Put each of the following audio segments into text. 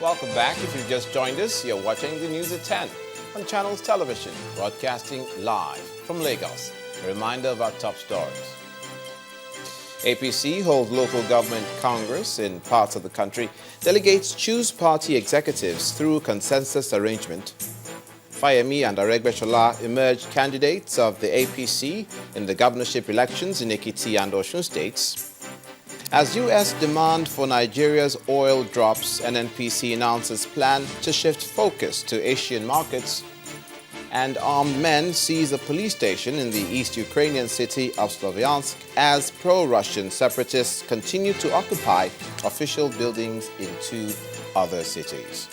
Welcome back. If you've just joined us, you're watching the news at 10 on Channels Television, broadcasting live from Lagos. A reminder of our top stories. APC holds local government congress in parts of the country. Delegates choose party executives through consensus arrangement. Fayemi and Aregbesola emerged candidates of the APC in the governorship elections in Ekiti and Osun states. As U.S. demand for Nigeria's oil drops, NNPC announces plan to shift focus to Asian markets. And armed men seize a police station in the East Ukrainian city of Sloviansk as pro-Russian separatists continue to occupy official buildings in 2 other cities.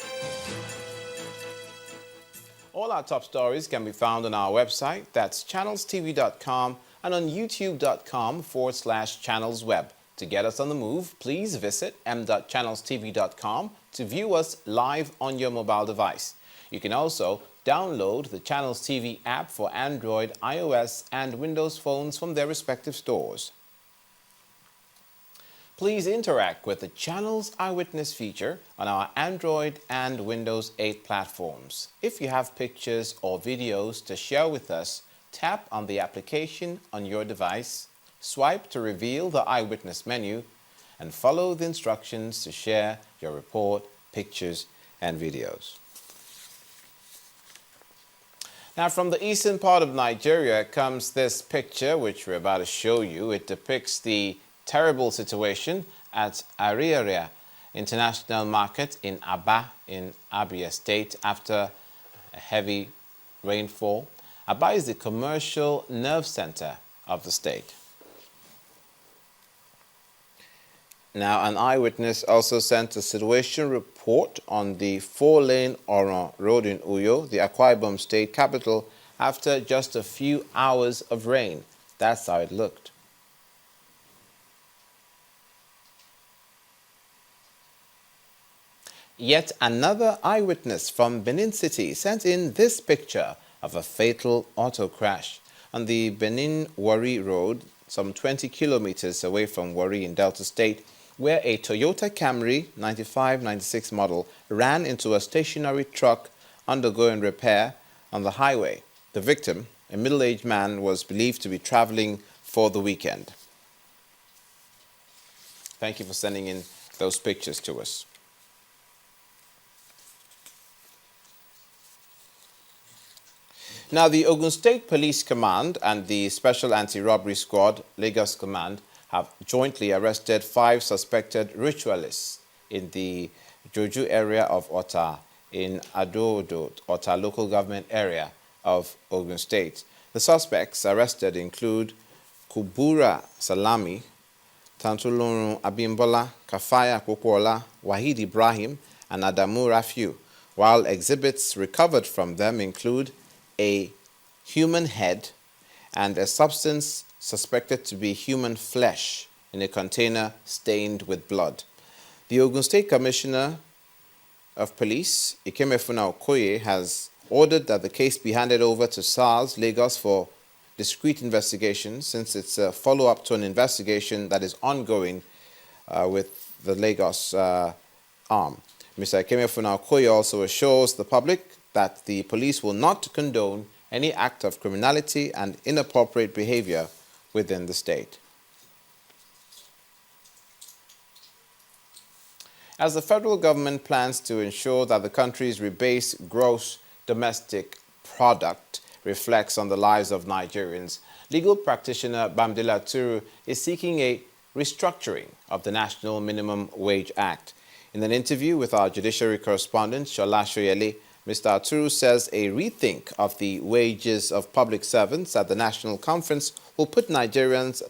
All our top stories can be found on our website, that's channelstv.com, and on youtube.com/channelsweb. To get us on the move, please visit m.channelstv.com to view us live on your mobile device. You can also download the Channels TV app for Android, iOS, and Windows phones from their respective stores. Please interact with the Channels Eyewitness feature on our Android and Windows 8 platforms. If you have pictures or videos to share with us, tap on the application on your device, swipe to reveal the Eyewitness menu, and follow the instructions to share your report, pictures, and videos. Now, from the eastern part of Nigeria comes this picture, which we're about to show you. It depicts the terrible situation at Ariaria International Market in Aba, in Abia State, after a heavy rainfall. Aba is the commercial nerve center of the state. Now, an eyewitness also sent a situation report on the 4-lane Oron Road in Uyo, the Akwa Ibom state capital, after just a few hours of rain. That's how it looked. Yet another eyewitness from Benin City sent in this picture of a fatal auto crash on the Benin-Warri Road, some 20 kilometers away from Warri in Delta State, where a Toyota Camry 95-96 model ran into a stationary truck undergoing repair on the highway. The victim, a middle-aged man, was believed to be traveling for the weekend. Thank you for sending in those pictures to us. Now, the Ogun State Police Command and the Special Anti-Robbery Squad, Lagos Command, have jointly arrested 5 suspected ritualists in the Joju area of Ota, in Ado-Odo, Ota local government area of Ogun State. The suspects arrested include Kubura Salami, Tantulorun Abimbola, Kafaya Kokola, Wahid Ibrahim, and Adamu Rafiu, while exhibits recovered from them include a human head and a substance suspected to be human flesh in a container stained with blood. The Ogun State Commissioner of Police, Ikemefuna Okoye, has ordered that the case be handed over to SARS Lagos for discreet investigation, since it's a follow-up to an investigation that is ongoing with the Lagos arm. Mr. Ikemefuna Okoye also assures the public that the police will not condone any act of criminality and inappropriate behavior within the state. As the federal government plans to ensure that the country's rebased gross domestic product reflects on the lives of Nigerians, legal practitioner Bamdela Turu is seeking a restructuring of the National Minimum Wage Act. In an interview with our judiciary correspondent, Shola Shoyele, Mr. Aturu says a rethink of the wages of public servants at the National Conference will put Nigerians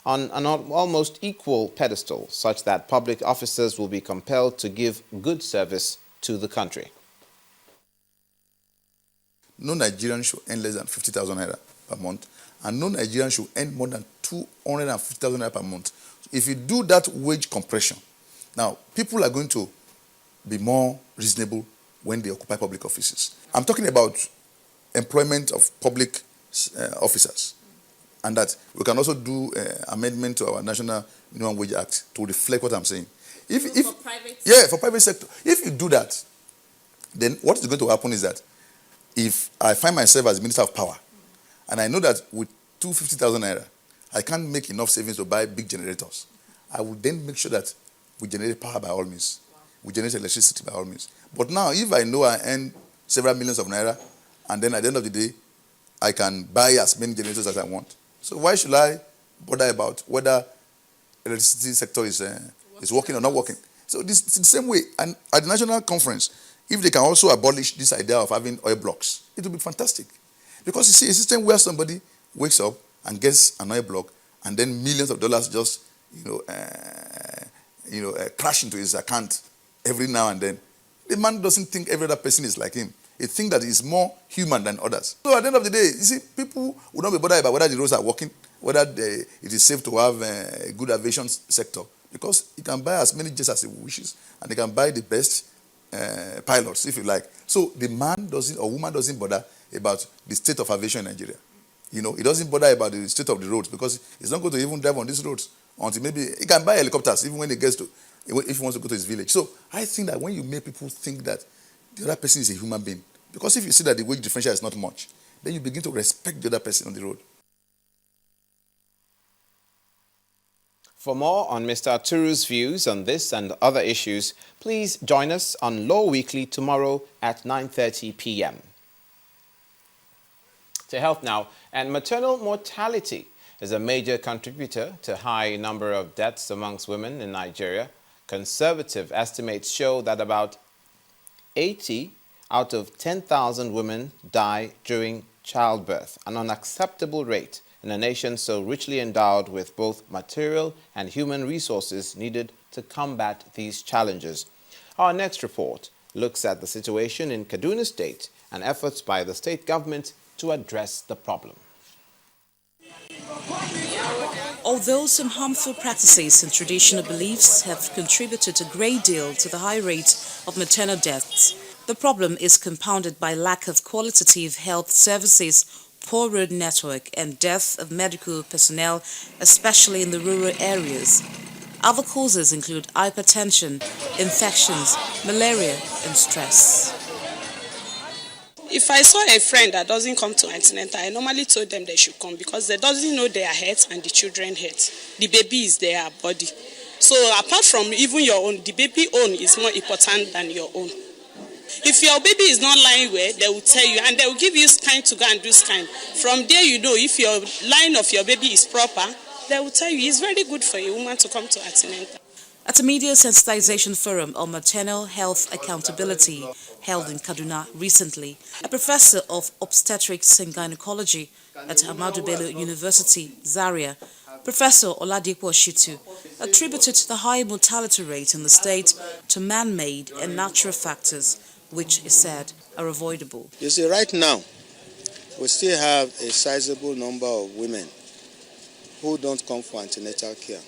on an almost equal pedestal, such that public officers will be compelled to give good service to the country. No Nigerian should earn less than 50,000 naira per month, and no Nigerian should earn more than 250,000 naira per month. If you do that wage compression, now people are going to be more reasonable when they occupy public offices. I'm talking about employment of public officers and that we can also do amendment to our National Minimum Wage Act to reflect what I'm saying. For private? Yeah, for private sector. If you do that, then what is going to happen is that if I find myself as Minister of Power, and I know that with 250,000 naira, I can't make enough savings to buy big generators, I will then make sure that we generate power by all means. We generate electricity by all means. But now, if I know I earn several millions of naira, and then at the end of the day, I can buy as many generators as I want. So why should I bother about whether electricity sector is working or not working? So this it's the same way. And at the national conference, if they can also abolish this idea of having oil blocks, it will be fantastic. Because you see, a system where somebody wakes up and gets an oil block, and then millions of dollars just crash into his account every now and then. The man doesn't think every other person is like him. He thinks that he's more human than others. So at the end of the day, you see, people will not be bothered about whether the roads are working, whether it is safe to have a good aviation sector, because he can buy as many jets as he wishes, and he can buy the best pilots, if you like. So the man doesn't, or woman doesn't bother about the state of aviation in Nigeria. He doesn't bother about the state of the roads, because he's not going to even drive on these roads until maybe he can buy helicopters even when he gets to, if he wants to go to his village. So I think that when you make people think that the other person is a human being, because if you see that the wage differential is not much, then you begin to respect the other person on the road. For more on Mr. Turu's views on this and other issues, please join us on Law Weekly tomorrow at 9:30 p.m. To health now, and maternal mortality is a major contributor to high number of deaths amongst women in Nigeria. Conservative estimates show that about 80 out of 10,000 women die during childbirth, an unacceptable rate in a nation so richly endowed with both material and human resources needed to combat these challenges. Our next report looks at the situation in Kaduna State and efforts by the state government to address the problem. Although some harmful practices and traditional beliefs have contributed a great deal to the high rate of maternal deaths, the problem is compounded by lack of qualitative health services, poor road network, and death of medical personnel, especially in the rural areas. Other causes include hypertension, infections, malaria, and stress. If I saw a friend that doesn't come to antenatal, I normally told them they should come because they doesn't know their health and the children's health. The baby is their body. So apart from even your own, the baby own is more important than your own. If your baby is not lying well, they will tell you, and they will give you scan to go and do scan. From there, you know if your line of your baby is proper, they will tell you it's very good for a woman to come to antenatal. At a media sensitization forum on maternal health accountability held in Kaduna recently, a professor of obstetrics and gynecology at Ahmadu Bello University, Zaria, Professor Oladipo Shitu, attributed the high mortality rate in the state to man-made and natural factors, which, he said, are avoidable. You see, right now, we still have a sizable number of women who don't come for antenatal care.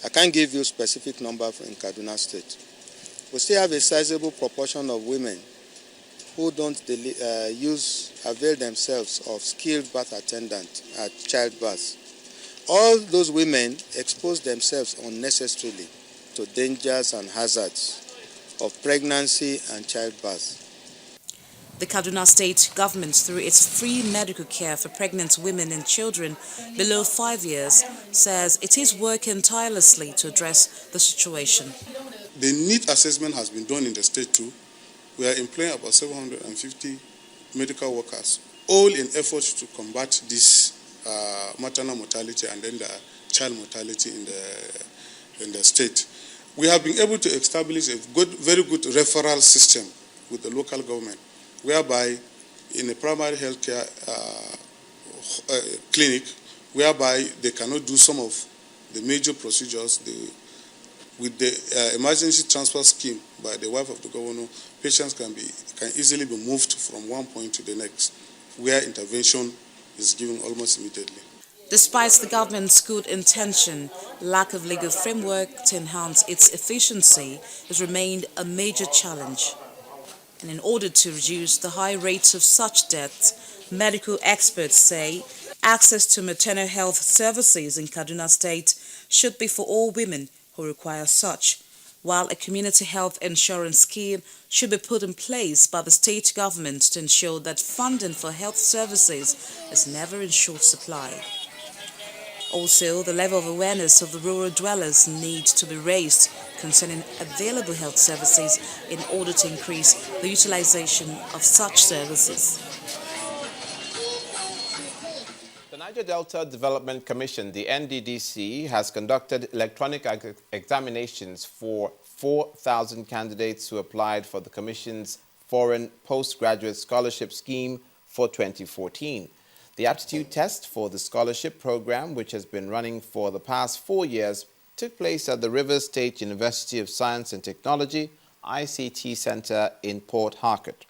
I can't give you a specific number in Kaduna State. We still have a sizable proportion of women who don't avail themselves of skilled birth attendant at childbirth. All those women expose themselves unnecessarily to dangers and hazards of pregnancy and childbirth. The Kaduna State government, through its free medical care for pregnant women and children below 5 years, says it is working tirelessly to address the situation. The need assessment has been done in the state too. We are employing about 750 medical workers, all in efforts to combat this maternal mortality and then the child mortality in the state. We have been able to establish a very good referral system with the local government, whereby in a primary health care clinic, whereby they cannot do some of the major procedures, with the emergency transfer scheme by the wife of the governor, patients can easily be moved from one point to the next, where intervention is given almost immediately. Despite the government's good intention, lack of legal framework to enhance its efficiency has remained a major challenge. And in order to reduce the high rates of such deaths, medical experts say Access to maternal health services in Kaduna State should be for all women who require such, while a community health insurance scheme should be put in place by the state government to ensure that funding for health services is never in short supply. Also, the level of awareness of the rural dwellers needs to be raised concerning available health services in order to increase the utilization of such services. The Niger Delta Development Commission, the NDDC, has conducted electronic examinations for 4,000 candidates who applied for the Commission's Foreign Postgraduate Scholarship Scheme for 2014. The aptitude test for the scholarship program, which has been running for the past 4 years, took place at the Rivers State University of Science and Technology, ICT Center in Port Harcourt.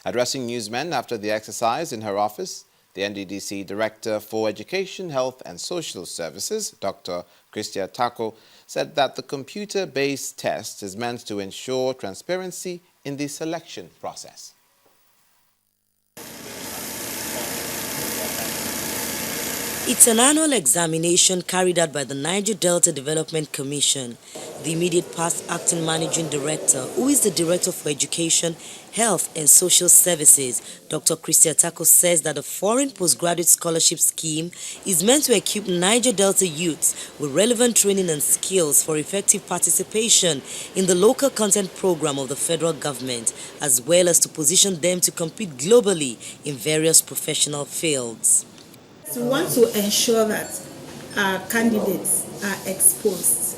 Addressing newsmen after the exercise in her office, the NDDC Director for Education, Health and Social Services, Dr. Christia Tako, said that the computer-based test is meant to ensure transparency in the selection process. It's an annual examination carried out by the Niger Delta Development Commission. The immediate past acting managing director, who is the Director for Education, Health and Social Services, Dr. Christia Tako, says that the Foreign Postgraduate Scholarship Scheme is meant to equip Niger Delta youths with relevant training and skills for effective participation in the local content program of the federal government, as well as to position them to compete globally in various professional fields. We want to ensure that our candidates are exposed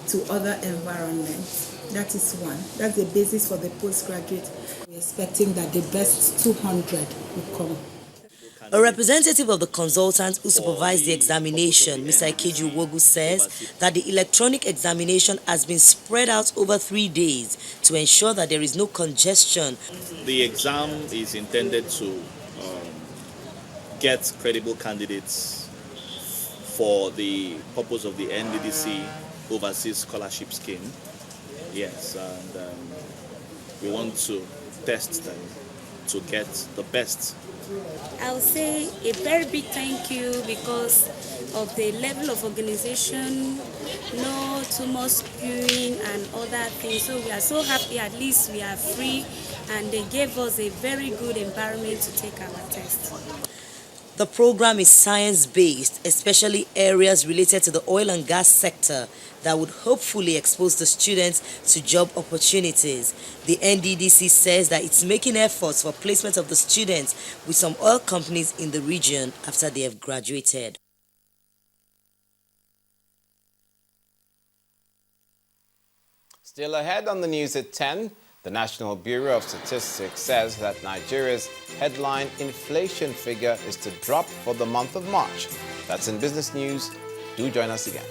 to other environments. That is one. That's the basis for the postgraduate. We're expecting that the best 200 will come. A representative of the consultant who supervised the examination, Mr. Ikeju Wogu, says that the electronic examination has been spread out over 3 days to ensure that there is no congestion. The exam is intended to get credible candidates for the purpose of the NDDC Overseas Scholarship Scheme. Yes, and we want to test them to get the best. I'll say a very big thank you because of the level of organization, no too much queuing and other things. So we are so happy, at least we are free, and they gave us a very good environment to take our test. The program is science-based, especially areas related to the oil and gas sector that would hopefully expose the students to job opportunities. The NDDC says that it's making efforts for placement of the students with some oil companies in the region after they have graduated. Still ahead on the news at 10, the National Bureau of Statistics says that Nigeria's headline inflation figure is to drop for the month of March. That's in business news. Do join us again.